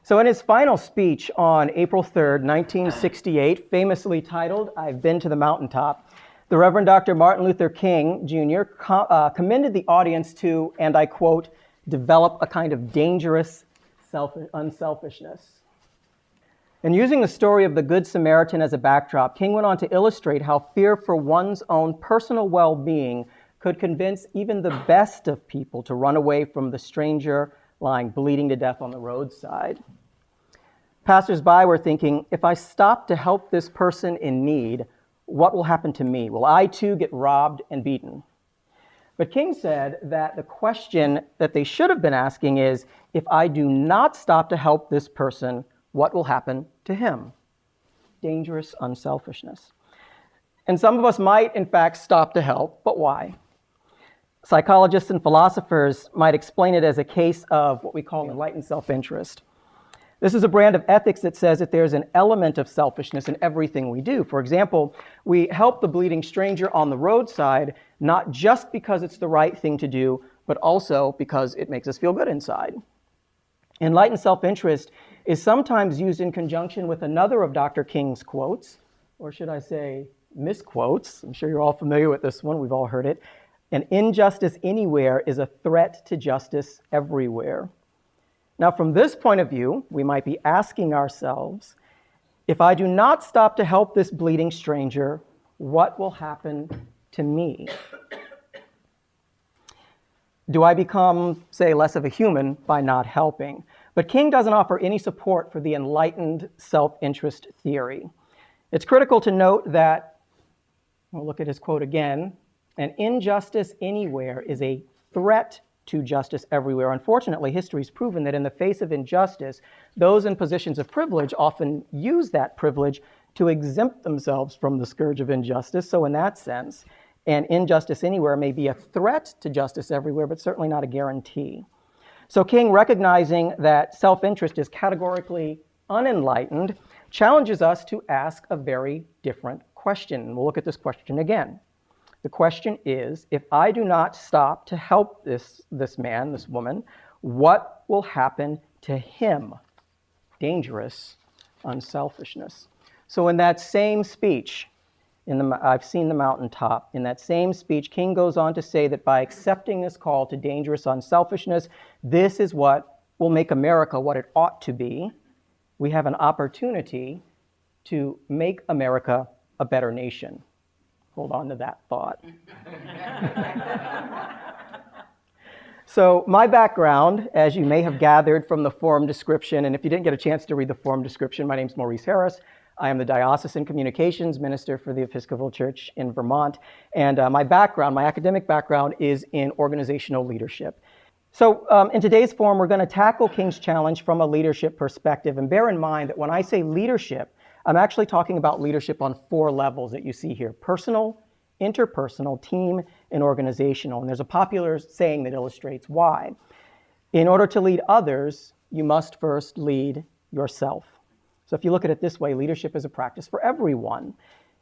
So in his final speech on April 3rd, 1968, famously titled, "I've Been to the Mountaintop," the Reverend Dr. Martin Luther King Jr. Commended the audience to, and I quote, "develop a kind of dangerous unselfishness." And using the story of the Good Samaritan as a backdrop, King went on to illustrate how fear for one's own personal well-being could convince even the best of people to run away from the stranger lying bleeding to death on the roadside. Passers-by were thinking, if I stop to help this person in need, what will happen to me? Will I too get robbed and beaten? But King said that the question that they should have been asking is, if I do not stop to help this person, what will happen to him? Dangerous unselfishness. And some of us might, in fact, stop to help, but why? Psychologists and philosophers might explain it as a case of what we call enlightened self-interest. This is a brand of ethics that says that there's an element of selfishness in everything we do. For example, we help the bleeding stranger on the roadside, not just because it's the right thing to do, but also because it makes us feel good inside. Enlightened self-interest is sometimes used in conjunction with another of Dr. King's quotes, or should I say misquotes. I'm sure you're all familiar with this one. We've all heard it. An injustice anywhere is a threat to justice everywhere. Now, from this point of view, we might be asking ourselves, if I do not stop to help this bleeding stranger, what will happen to me? Do I become, say, less of a human by not helping? But King doesn't offer any support for the enlightened self-interest theory. It's critical to note that, we'll look at his quote again, an injustice anywhere is a threat to justice everywhere. Unfortunately, history's proven that in the face of injustice, those in positions of privilege often use that privilege to exempt themselves from the scourge of injustice. So in that sense, an injustice anywhere may be a threat to justice everywhere, but certainly not a guarantee. So King, recognizing that self-interest is categorically unenlightened, challenges us to ask a very different question. We'll look at this question again. The question is, if I do not stop to help this man, this woman, what will happen to him? Dangerous unselfishness. So in that same speech, I've seen the mountaintop, in that same speech, King goes on to say that by accepting this call to dangerous unselfishness, this is what will make America what it ought to be. We have an opportunity to make America a better nation. Hold on to that thought. So my background, as you may have gathered from the forum description, and if you didn't get a chance to read the forum description, my name's Maurice Harris. I am the Diocesan Communications Minister for the Episcopal Church in Vermont. And my academic background is in organizational leadership. So in today's forum, we're going to tackle King's challenge from a leadership perspective. And bear in mind that when I say leadership, I'm actually talking about leadership on 4 levels that you see here: personal, interpersonal, team, and organizational. And there's a popular saying that illustrates why. In order to lead others, you must first lead yourself. So if you look at it this way, leadership is a practice for everyone.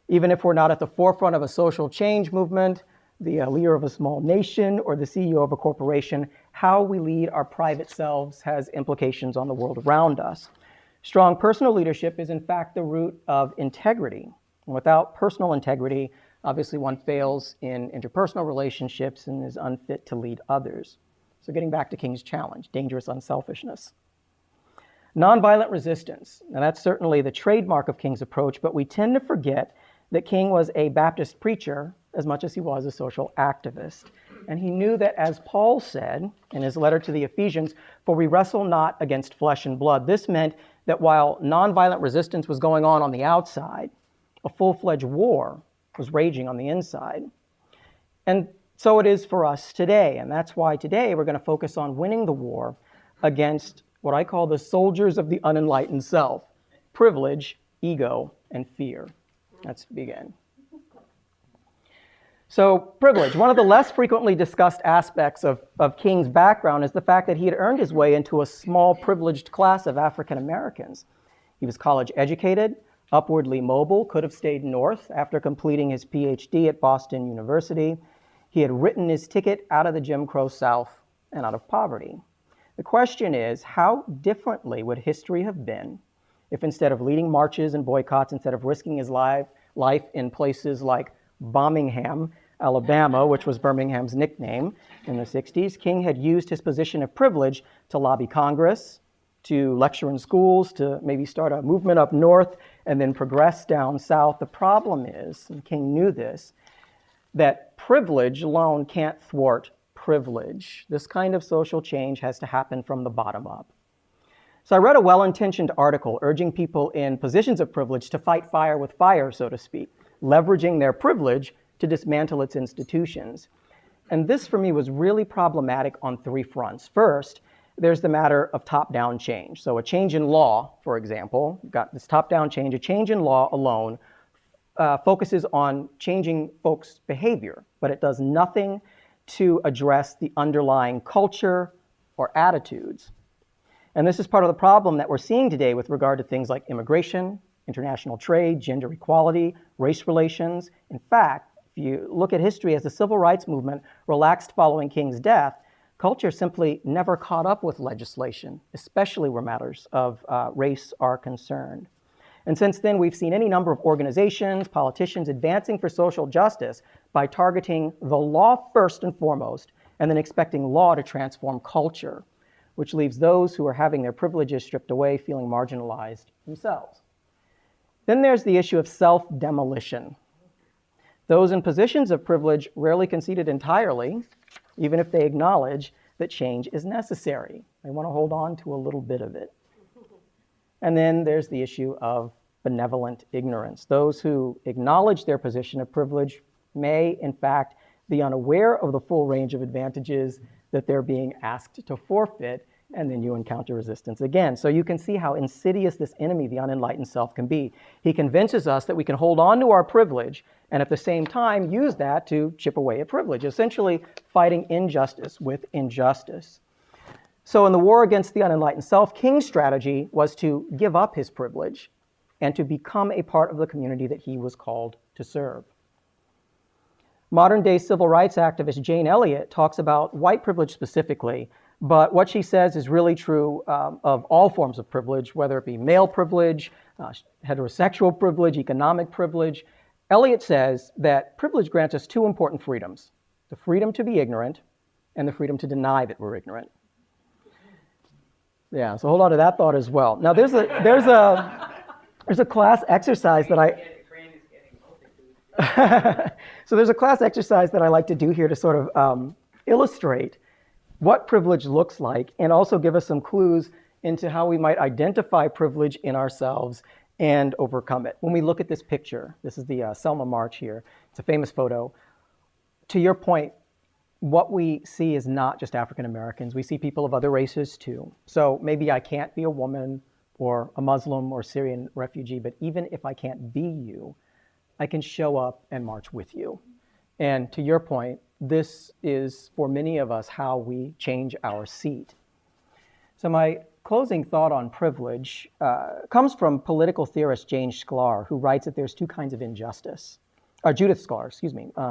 Even if we're not at the forefront of a social change movement, the leader of a small nation, or the CEO of a corporation, how we lead our private selves has implications on the world around us. Strong personal leadership is in fact the root of integrity. And without personal integrity, obviously one fails in interpersonal relationships and is unfit to lead others. So getting back to King's challenge, dangerous unselfishness. Nonviolent resistance. Now that's certainly the trademark of King's approach, but we tend to forget that King was a Baptist preacher as much as he was a social activist. And he knew that, as Paul said in his letter to the Ephesians, for we wrestle not against flesh and blood. This meant that while nonviolent resistance was going on the outside, a full-fledged war was raging on the inside. And so it is for us today. And that's why today we're going to focus on winning the war against what I call the soldiers of the unenlightened self: privilege, ego, and fear. Let's begin. So privilege, one of the less frequently discussed aspects of King's background is the fact that he had earned his way into a small privileged class of African Americans. He was college educated, upwardly mobile, could have stayed north after completing his PhD at Boston University. He had written his ticket out of the Jim Crow South and out of poverty. The question is, how differently would history have been if instead of leading marches and boycotts, instead of risking his life in places like Birmingham, Alabama, which was Birmingham's nickname in the 60s, King had used his position of privilege to lobby Congress, to lecture in schools, to maybe start a movement up north and then progress down south. The problem is, and King knew this, that privilege alone can't thwart privilege. This kind of social change has to happen from the bottom up. So I read a well-intentioned article urging people in positions of privilege to fight fire with fire, so to speak, leveraging their privilege to dismantle its institutions. And this for me was really problematic on three fronts. First, there's the matter of top-down change. So a change in law, for example, got this top-down change, a change in law alone focuses on changing folks' behavior, but it does nothing to address the underlying culture or attitudes. And this is part of the problem that we're seeing today with regard to things like immigration, international trade, gender equality, race relations. In fact, if you look at history, as the civil rights movement relaxed following King's death, culture simply never caught up with legislation, especially where matters of race are concerned. And since then, we've seen any number of organizations, politicians advancing for social justice by targeting the law first and foremost, and then expecting law to transform culture, which leaves those who are having their privileges stripped away feeling marginalized themselves. Then there's the issue of self-demolition. Those in positions of privilege rarely concede it entirely, even if they acknowledge that change is necessary. They want to hold on to a little bit of it. And then there's the issue of benevolent ignorance. Those who acknowledge their position of privilege may, in fact, be unaware of the full range of advantages that they're being asked to forfeit, and then you encounter resistance again. So you can see how insidious this enemy, the unenlightened self, can be. He convinces us that we can hold on to our privilege and at the same time use that to chip away at privilege, essentially fighting injustice with injustice. So in the war against the unenlightened self, King's strategy was to give up his privilege and to become a part of the community that he was called to serve. Modern-day civil rights activist Jane Elliott talks about white privilege specifically, but what she says is really true of all forms of privilege, whether it be male privilege, heterosexual privilege, economic privilege. Elliott says that privilege grants us two important freedoms: the freedom to be ignorant and the freedom to deny that we're ignorant. Yeah, so hold on to that thought as well. Now there's a class exercise that so there's a class exercise that I like to do here to sort of illustrate what privilege looks like and also give us some clues into how we might identify privilege in ourselves and overcome it. When we look at this picture, this is the Selma March here. It's a famous photo. To your point, what we see is not just African Americans. We see people of other races too. So maybe I can't be a woman or a Muslim or Syrian refugee, but even if I can't be you, I can show up and march with you. And to your point, this is, for many of us, how we change our seat. So my closing thought on privilege comes from political theorist Jane Sklar, who writes that there's two kinds of injustice. Judith Sklar,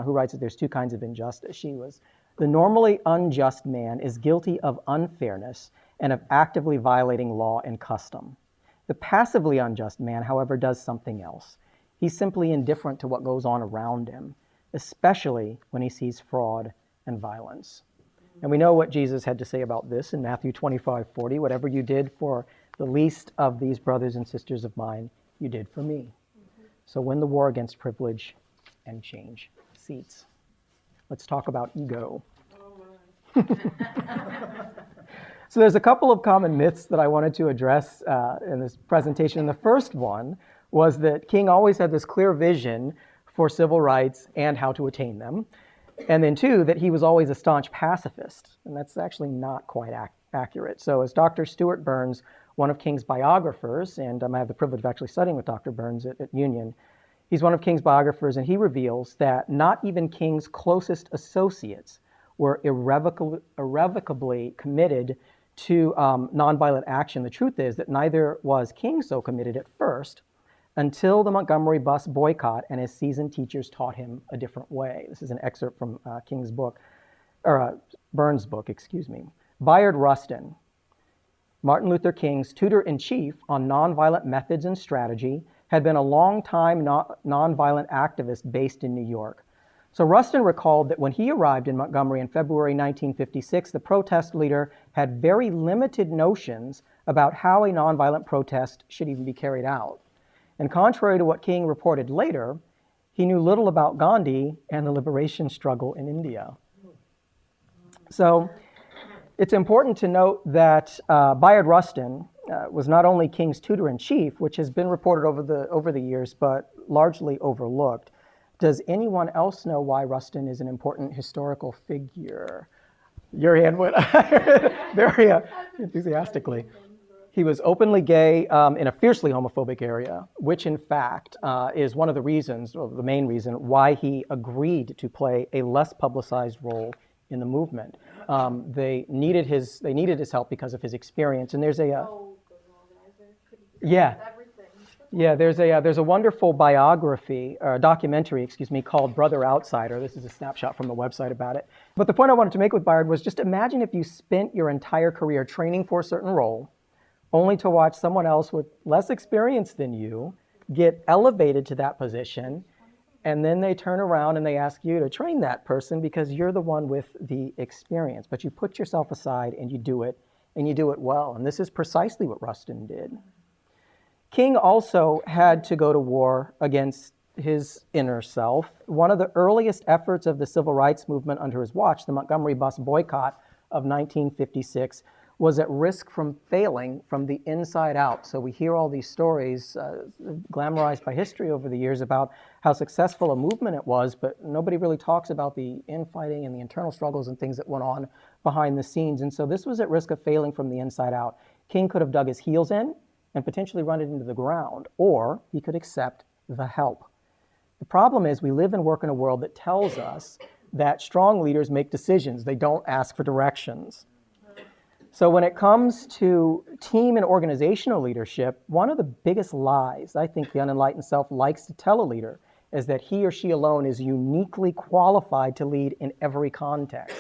who writes that there's two kinds of injustice. She was, the normally unjust man is guilty of unfairness and of actively violating law and custom. The passively unjust man, however, does something else. He's simply indifferent to what goes on around him, especially when he sees fraud and violence. And we know what Jesus had to say about this in Matthew 25:40. Whatever you did for the least of these brothers and sisters of mine, you did for me. So win the war against privilege and change seats. Let's talk about ego. So there's a couple of common myths that I wanted to address in this presentation. The first one was that King always had this clear vision for civil rights and how to attain them. And then two, that he was always a staunch pacifist. And that's actually not quite accurate. So as Dr. Stuart Burns, one of King's biographers, and I have the privilege of actually studying with Dr. Burns at Union, he's one of King's biographers, and he reveals that not even King's closest associates were irrevocably committed to nonviolent action. The truth is that neither was King so committed at first, until the Montgomery bus boycott and his seasoned teachers taught him a different way. This is an excerpt from King's book, or Burns' book, excuse me. Bayard Rustin, Martin Luther King's tutor-in-chief on nonviolent methods and strategy, had been a long-time nonviolent activist based in New York. So Rustin recalled that when he arrived in Montgomery in February 1956, the protest leader had very limited notions about how a nonviolent protest should even be carried out. And contrary to what King reported later, he knew little about Gandhi and the liberation struggle in India. So it's important to note that Bayard Rustin was not only King's tutor-in-chief, which has been reported over the years, but largely overlooked. Does anyone else know why Rustin is an important historical figure? Your hand went very enthusiastically. He was openly gay in a fiercely homophobic area, which in fact is one of the reasons, or the main reason, why he agreed to play a less publicized role in the movement. They needed his help because of his experience, and there's a there's a wonderful documentary, called Brother Outsider. This is a snapshot from the website about it. But the point I wanted to make with Bayard was just imagine if you spent your entire career training for a certain role, only to watch someone else with less experience than you get elevated to that position, and then they turn around and they ask you to train that person because you're the one with the experience. But you put yourself aside and you do it well. And this is precisely what Rustin did. King also had to go to war against his inner self. One of the earliest efforts of the civil rights movement under his watch, the Montgomery bus boycott of 1956, was at risk from failing from the inside out. So we hear all these stories glamorized by history over the years about how successful a movement it was, but nobody really talks about the infighting and the internal struggles and things that went on behind the scenes. And so this was at risk of failing from the inside out. King could have dug his heels in and potentially run it into the ground, or he could accept the help. The problem is we live and work in a world that tells us that strong leaders make decisions. They don't ask for directions. So when it comes to team and organizational leadership, one of the biggest lies I think the unenlightened self likes to tell a leader is that he or she alone is uniquely qualified to lead in every context.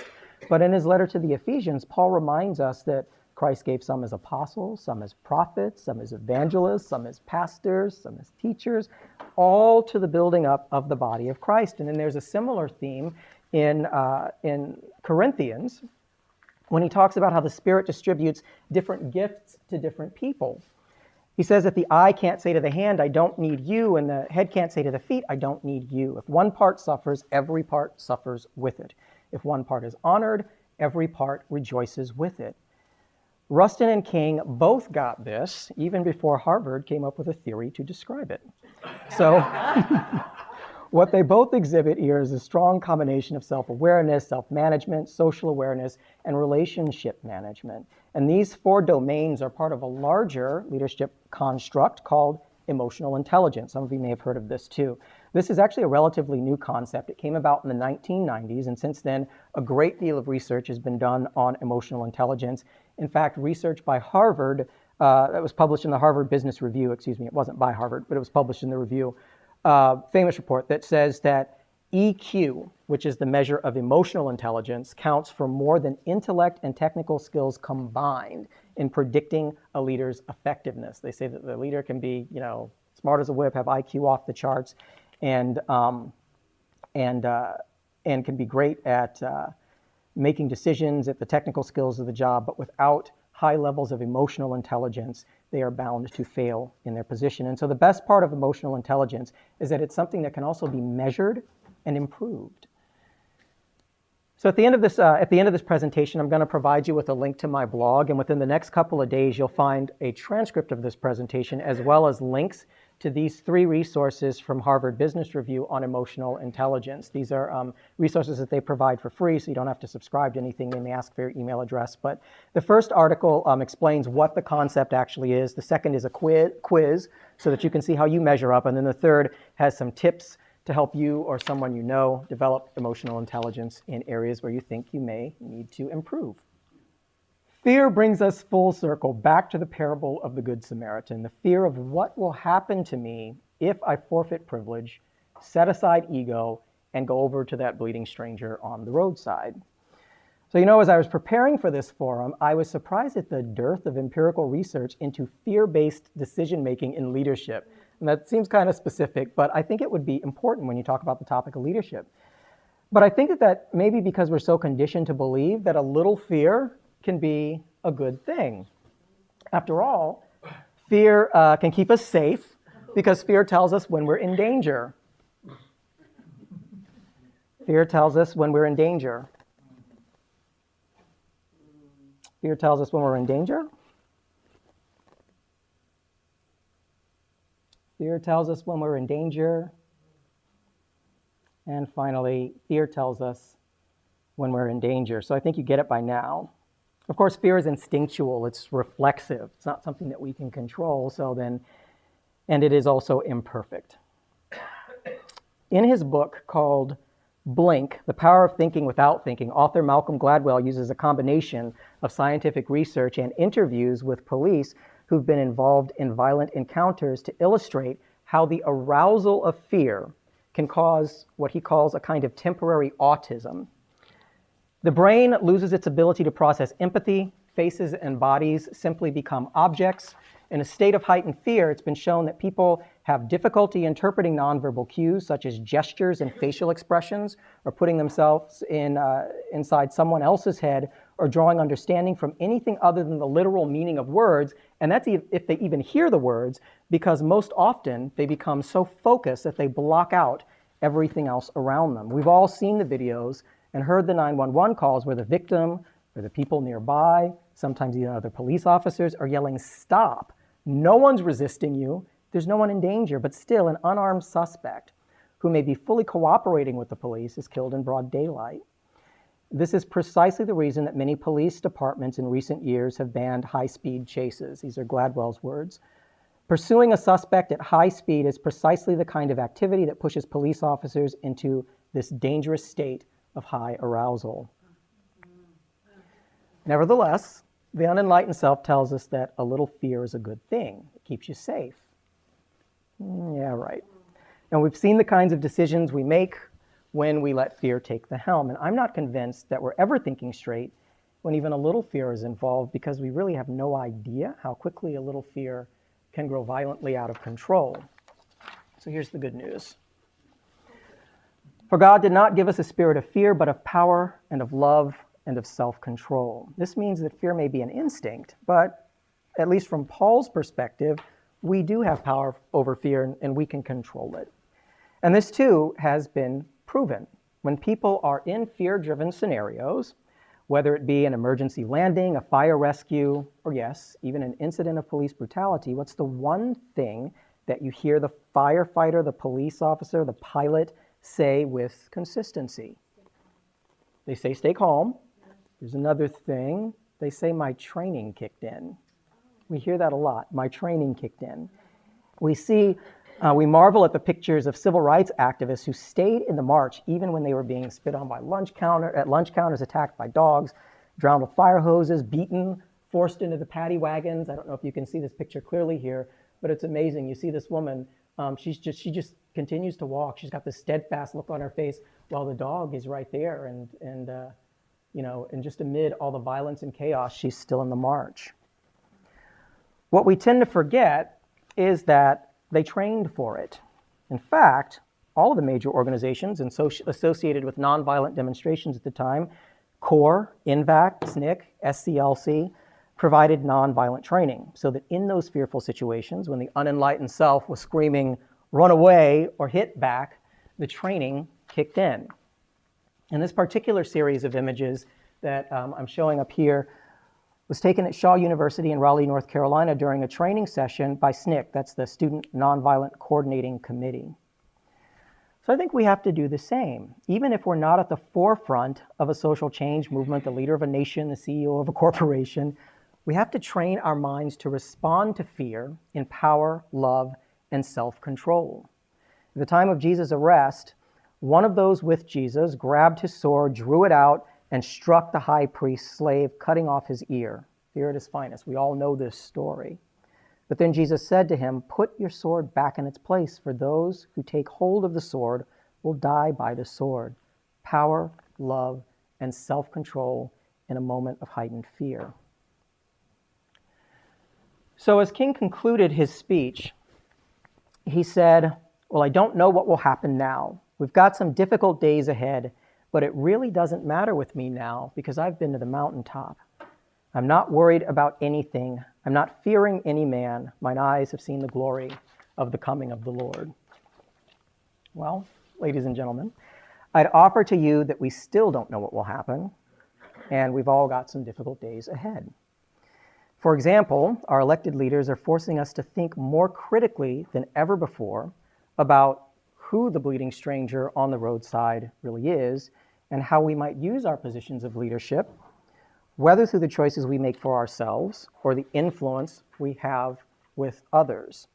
But in his letter to the Ephesians, Paul reminds us that Christ gave some as apostles, some as prophets, some as evangelists, some as pastors, some as teachers, all to the building up of the body of Christ. And then there's a similar theme in Corinthians, when he talks about how the Spirit distributes different gifts to different people. He says that the eye can't say to the hand, I don't need you, and the head can't say to the feet, I don't need you. If one part suffers, every part suffers with it. If one part is honored, every part rejoices with it. Rustin and King both got this even before Harvard came up with a theory to describe it. So what they both exhibit here is a strong combination of self-awareness, self-management, social awareness, and relationship management. And these four domains are part of a larger leadership construct called emotional intelligence. Some of you may have heard of this too. This is actually a relatively new concept. It came about in the 1990s, and since then, a great deal of research has been done on emotional intelligence. In fact, research by Harvard, that was published in the Harvard Business Review, it wasn't by Harvard, but it was published in the review, famous report that says that EQ, which is the measure of emotional intelligence, counts for more than intellect and technical skills combined in predicting a leader's effectiveness. They say that the leader can be, smart as a whip, have IQ off the charts, and can be great at making decisions, at the technical skills of the job, but without high levels of emotional intelligence, they are bound to fail in their position. And so the best part of emotional intelligence is that it's something that can also be measured and improved. So at the end of this presentation, I'm going to provide you with a link to my blog, and within the next couple of days, you'll find a transcript of this presentation as well as links to these three resources from Harvard Business Review on emotional intelligence. These are resources that they provide for free, so you don't have to subscribe to anything. They may ask for your email address. But the first article explains what the concept actually is. The second is a quiz so that you can see how you measure up. And then the third has some tips to help you or someone you know develop emotional intelligence in areas where you think you may need to improve. Fear brings us full circle back to the parable of the Good Samaritan, the fear of what will happen to me if I forfeit privilege, set aside ego, and go over to that bleeding stranger on the roadside. So, as I was preparing for this forum, I was surprised at the dearth of empirical research into fear-based decision-making in leadership. And that seems kind of specific, but I think it would be important when you talk about the topic of leadership. But I think that maybe because we're so conditioned to believe that a little fear can be a good thing. After all, fear can keep us safe because fear tells us when we're in danger. Fear tells us when we're in danger. Fear tells us when we're in danger. Fear tells us when we're in danger. And finally, fear tells us when we're in danger. So I think you get it by now. Of course, fear is instinctual. It's reflexive. It's not something that we can control. And it is also imperfect. In his book called Blink, The Power of Thinking Without Thinking, author Malcolm Gladwell uses a combination of scientific research and interviews with police who've been involved in violent encounters to illustrate how the arousal of fear can cause what he calls a kind of temporary autism. The brain loses its ability to process empathy. Faces and bodies simply become objects. In a state of heightened fear, it's been shown that people have difficulty interpreting nonverbal cues such as gestures and facial expressions, or putting themselves inside someone else's head, or drawing understanding from anything other than the literal meaning of words, and that's if they even hear the words, because most often they become so focused that they block out everything else around them. We've all seen the videos and heard the 911 calls where the victim or the people nearby, sometimes even other police officers, are yelling, "Stop. No one's resisting you. There's no one in danger," but still an unarmed suspect who may be fully cooperating with the police is killed in broad daylight. This is precisely the reason that many police departments in recent years have banned high-speed chases. These are Gladwell's words. Pursuing a suspect at high speed is precisely the kind of activity that pushes police officers into this dangerous state of high arousal. Nevertheless, the unenlightened self tells us that a little fear is a good thing. It keeps you safe. Yeah, right. And we've seen the kinds of decisions we make when we let fear take the helm. And I'm not convinced that we're ever thinking straight when even a little fear is involved, because we really have no idea how quickly a little fear can grow violently out of control. So here's the good news. For God did not give us a spirit of fear, but of power and of love and of self-control. This means that fear may be an instinct, but at least from Paul's perspective, we do have power over fear and we can control it. And this too has been proven. When people are in fear-driven scenarios, whether it be an emergency landing, a fire rescue, or yes, even an incident of police brutality, what's the one thing that you hear the firefighter, the police officer, the pilot say with consistency? They say, "Stay calm." There's another thing. They say, "My training kicked in." We hear that a lot. "My training kicked in." We marvel at the pictures of civil rights activists who stayed in the march even when they were being spit on by lunch counters, attacked by dogs, drowned with fire hoses, beaten, forced into the paddy wagons. I don't know if you can see this picture clearly here, but it's amazing. You see this woman, she just continues to walk. She's got this steadfast look on her face while the dog is right there, and just amid all the violence and chaos, she's still in the march. What we tend to forget is that they trained for it. In fact, all of the major organizations associated with nonviolent demonstrations at the time, CORE, INVAC, SNCC, SCLC, provided nonviolent training so that in those fearful situations, when the unenlightened self was screaming, "Run away," or "hit back," the training kicked in. And this particular series of images that I'm showing up here was taken at Shaw University in Raleigh, North Carolina during a training session by SNCC, that's the Student Nonviolent Coordinating Committee. So I think we have to do the same. Even if we're not at the forefront of a social change movement, the leader of a nation, the CEO of a corporation, we have to train our minds to respond to fear in power, love, and self-control. At the time of Jesus' arrest, one of those with Jesus grabbed his sword, drew it out, and struck the high priest's slave, cutting off his ear. Fear at its finest. We all know this story. But then Jesus said to him, "Put your sword back in its place, for those who take hold of the sword will die by the sword." Power, love, and self-control in a moment of heightened fear. So as King concluded his speech, he said, well, I don't know what will happen now. We've got some difficult days ahead, but it really doesn't matter with me now because I've been to the mountaintop. I'm not worried about anything. I'm not fearing any man. Mine eyes have seen the glory of the coming of the Lord. Well, ladies and gentlemen, I'd offer to you that we still don't know what will happen, and we've all got some difficult days ahead. For example, our elected leaders are forcing us to think more critically than ever before about who the bleeding stranger on the roadside really is and how we might use our positions of leadership, whether through the choices we make for ourselves or the influence we have with others.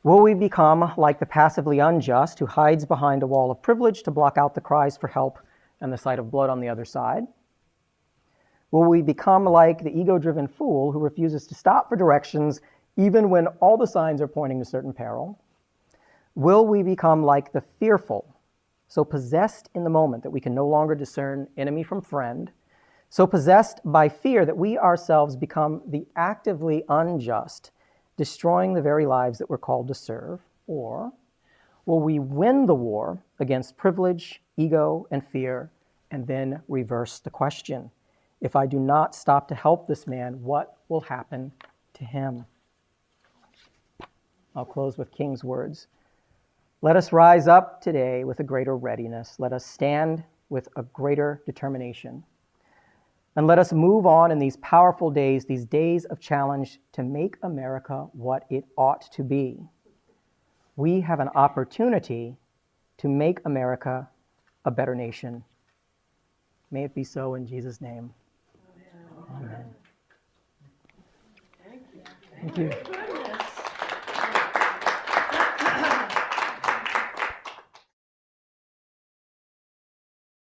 Will we become like the passively unjust who hides behind a wall of privilege to block out the cries for help and the sight of blood on the other side? Will we become like the ego-driven fool who refuses to stop for directions even when all the signs are pointing to certain peril? Will we become like the fearful, so possessed in the moment that we can no longer discern enemy from friend, so possessed by fear that we ourselves become the actively unjust, destroying the very lives that we're called to serve? Or will we win the war against privilege, ego, and fear, and then reverse the question? If I do not stop to help this man, what will happen to him? I'll close with King's words. Let us rise up today with a greater readiness. Let us stand with a greater determination. And let us move on in these powerful days, these days of challenge, to make America what it ought to be. We have an opportunity to make America a better nation. May it be so in Jesus' name. Amen. Thank you.